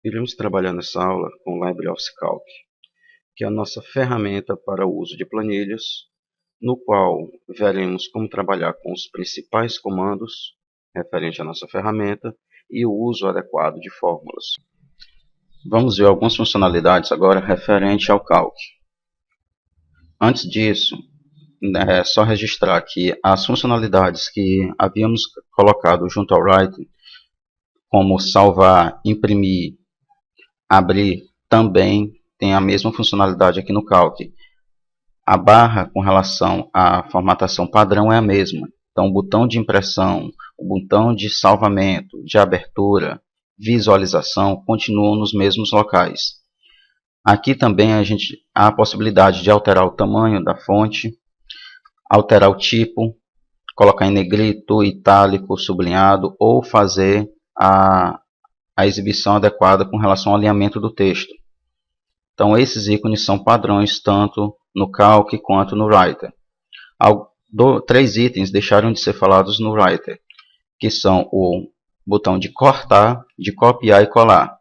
Iremos trabalhar nessa aula com o LibreOffice Calc, que é a nossa ferramenta para o uso de planilhas, no qual veremos como trabalhar com os principais comandos referente à nossa ferramenta e o uso adequado de fórmulas. Vamos ver algumas funcionalidades agora referente ao Calc. Antes disso, é só registrar que as funcionalidades que havíamos colocado junto ao Writer, como salvar, imprimir, abrir, também tem a mesma funcionalidade aqui no Calc. A barra com relação à formatação padrão é a mesma. Então, o botão de impressão, o botão de salvamento, de abertura, visualização continuam nos mesmos locais. Aqui também há a possibilidade de alterar o tamanho da fonte, alterar o tipo, colocar em negrito, itálico, sublinhado ou fazer a exibição adequada com relação ao alinhamento do texto. Então, esses ícones são padrões tanto no Calc quanto no Writer. Três itens deixaram de ser falados no Writer, que são o botão de cortar, de copiar e colar.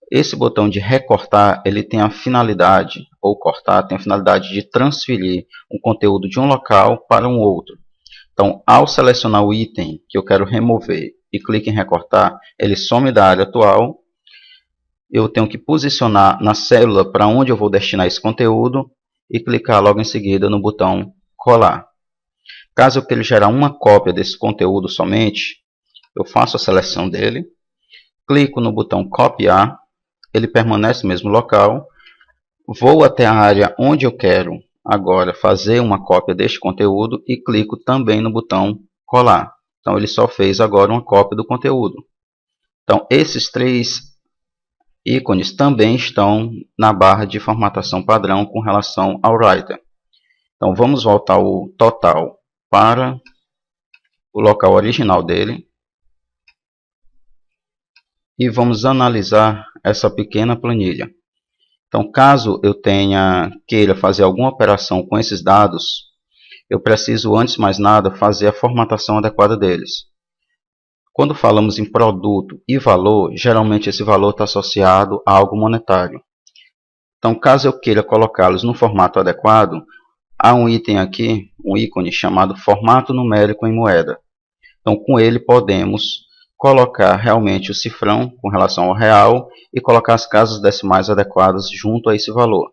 Esse botão de recortar, ele tem a finalidade, ou cortar, tem a finalidade de transferir um conteúdo de um local para um outro. Então, ao selecionar o item que eu quero remover e clique em recortar, ele some da área atual. Eu tenho que posicionar na célula para onde eu vou destinar esse conteúdo e clicar logo em seguida no botão colar. Caso eu queira gerar uma cópia desse conteúdo somente, eu faço a seleção dele, clico no botão copiar, ele permanece no mesmo local, vou até a área onde eu quero agora fazer uma cópia deste conteúdo e clico também no botão colar. Então ele só fez agora uma cópia do conteúdo. Então esses três ícones também estão na barra de formatação padrão com relação ao Writer. Então vamos voltar o total para o local original dele. E vamos analisar essa pequena planilha. Então, caso eu queira fazer alguma operação com esses dados, eu preciso, antes de mais nada, fazer a formatação adequada deles. Quando falamos em produto e valor, geralmente esse valor está associado a algo monetário. Então, caso eu queira colocá-los no formato adequado, há um item aqui, um ícone chamado formato numérico em moeda. Então, com ele podemos colocar realmente o cifrão com relação ao real e colocar as casas decimais adequadas junto a esse valor.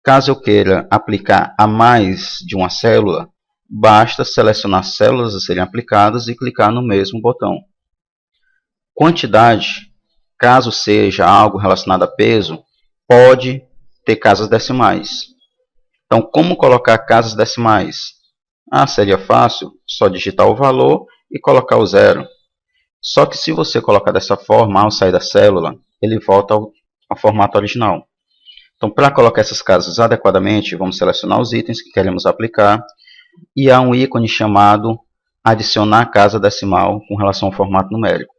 Caso eu queira aplicar a mais de uma célula, basta selecionar as células a serem aplicadas e clicar no mesmo botão. Quantidade, caso seja algo relacionado a peso, pode ter casas decimais. Então, como colocar casas decimais? Seria fácil, só digitar o valor e colocar o zero. Só que se você colocar dessa forma, ao sair da célula, ele volta ao formato original. Então, para colocar essas casas adequadamente, vamos selecionar os itens que queremos aplicar. E há um ícone chamado adicionar casa decimal com relação ao formato numérico.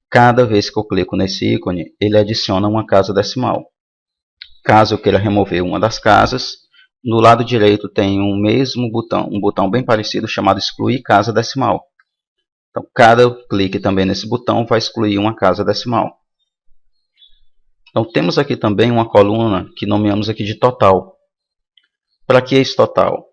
Cada vez que eu clico nesse ícone, ele adiciona uma casa decimal. Caso eu queira remover uma das casas, no lado direito tem um mesmo botão, um botão bem parecido chamado excluir casa decimal. Então, cada clique também nesse botão vai excluir uma casa decimal. Então, temos aqui também uma coluna que nomeamos aqui de total. Para que esse total?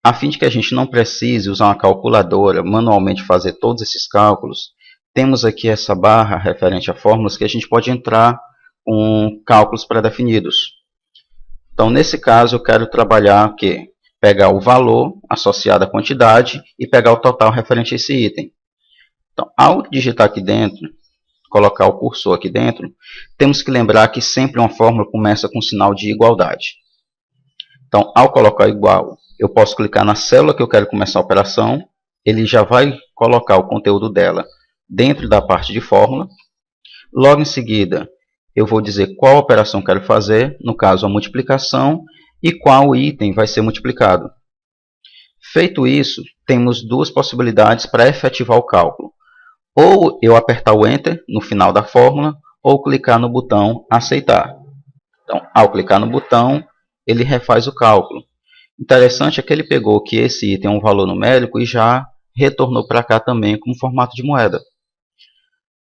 A fim de que a gente não precise usar uma calculadora, manualmente fazer todos esses cálculos, temos aqui essa barra referente a fórmulas que a gente pode entrar com cálculos pré-definidos. Então, nesse caso, eu quero trabalhar o quê? Pegar o valor associado à quantidade e pegar o total referente a esse item. Então, ao digitar aqui dentro, colocar o cursor aqui dentro, temos que lembrar que sempre uma fórmula começa com sinal de igualdade. Então, ao colocar igual, eu posso clicar na célula que eu quero começar a operação, ele já vai colocar o conteúdo dela dentro da parte de fórmula. Logo em seguida, eu vou dizer qual operação quero fazer, no caso a multiplicação, e qual item vai ser multiplicado. Feito isso, temos duas possibilidades para efetivar o cálculo. Ou eu apertar o Enter no final da fórmula, ou clicar no botão Aceitar. Então, ao clicar no botão, ele refaz o cálculo. Interessante é que ele pegou que esse item é um valor numérico e já retornou para cá também como formato de moeda.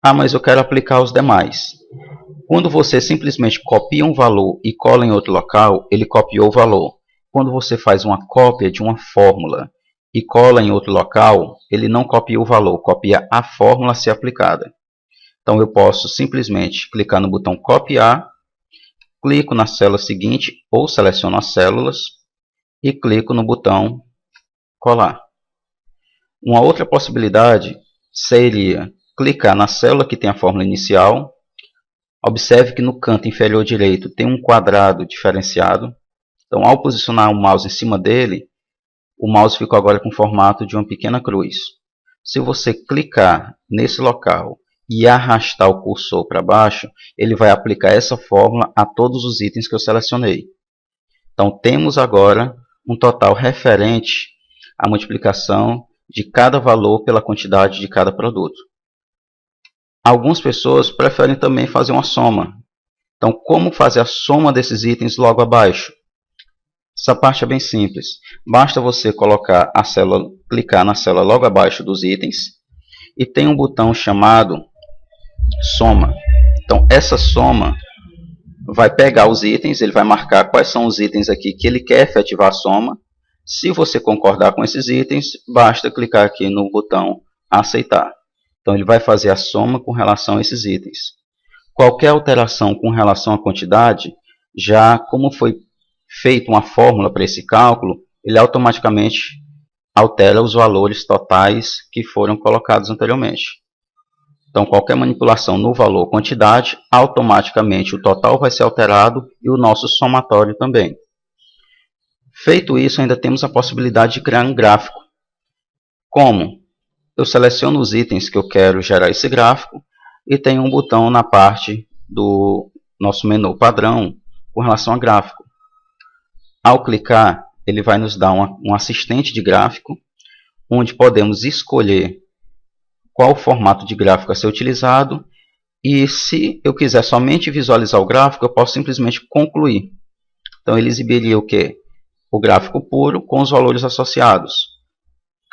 Ah, mas eu quero aplicar os demais. Quando você simplesmente copia um valor e cola em outro local, ele copiou o valor. Quando você faz uma cópia de uma fórmula e cola em outro local, ele não copia o valor, copia a fórmula a ser aplicada. Então eu posso simplesmente clicar no botão copiar, clico na célula seguinte ou seleciono as células e clico no botão colar. Uma outra possibilidade seria clicar na célula que tem a fórmula inicial. Observe que no canto inferior direito tem um quadrado diferenciado. Então, ao posicionar o mouse em cima dele, o mouse ficou agora com o formato de uma pequena cruz. Se você clicar nesse local e arrastar o cursor para baixo, ele vai aplicar essa fórmula a todos os itens que eu selecionei. Então, temos agora um total referente à multiplicação de cada valor pela quantidade de cada produto. Algumas pessoas preferem também fazer uma soma. Então, como fazer a soma desses itens logo abaixo? Essa parte é bem simples. Basta você colocar a célula, clicar na célula logo abaixo dos itens e tem um botão chamado soma. Então, essa soma vai pegar os itens, ele vai marcar quais são os itens aqui que ele quer efetivar a soma. Se você concordar com esses itens, basta clicar aqui no botão aceitar. Então, ele vai fazer a soma com relação a esses itens. Qualquer alteração com relação à quantidade, já como foi feita uma fórmula para esse cálculo, ele automaticamente altera os valores totais que foram colocados anteriormente. Então, qualquer manipulação no valor quantidade, automaticamente o total vai ser alterado e o nosso somatório também. Feito isso, ainda temos a possibilidade de criar um gráfico. Como? Eu seleciono os itens que eu quero gerar esse gráfico e tenho um botão na parte do nosso menu padrão com relação a gráfico. Ao clicar, ele vai nos dar um assistente de gráfico, onde podemos escolher qual formato de gráfico a ser utilizado e se eu quiser somente visualizar o gráfico, eu posso simplesmente concluir. Então ele exibiria o quê? O gráfico puro com os valores associados.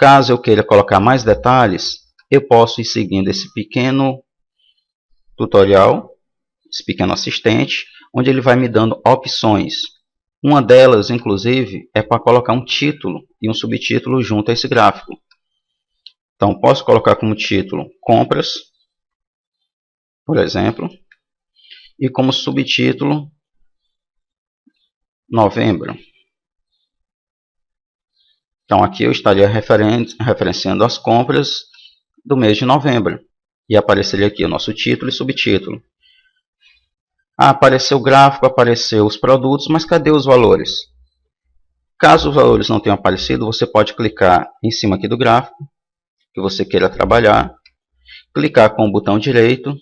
Caso eu queira colocar mais detalhes, eu posso ir seguindo esse pequeno tutorial, esse pequeno assistente, onde ele vai me dando opções. Uma delas, inclusive, é para colocar um título e um subtítulo junto a esse gráfico. Então, posso colocar como título compras, por exemplo, e como subtítulo novembro. Então, aqui eu estaria referenciando as compras do mês de novembro. E apareceria aqui o nosso título e subtítulo. Ah, apareceu o gráfico, apareceu os produtos, mas cadê os valores? Caso os valores não tenham aparecido, você pode clicar em cima aqui do gráfico, que você queira trabalhar, clicar com o botão direito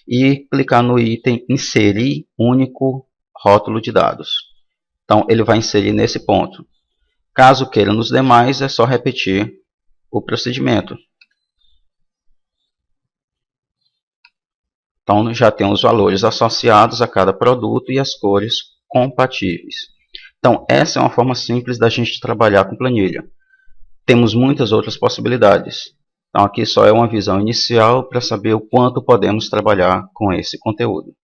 e clicar no item Inserir único rótulo de dados. Então, ele vai inserir nesse ponto. Caso queira nos demais, é só repetir o procedimento. Então, já tem os valores associados a cada produto e as cores compatíveis. Então, essa é uma forma simples da gente trabalhar com planilha. Temos muitas outras possibilidades. Então, aqui só é uma visão inicial para saber o quanto podemos trabalhar com esse conteúdo.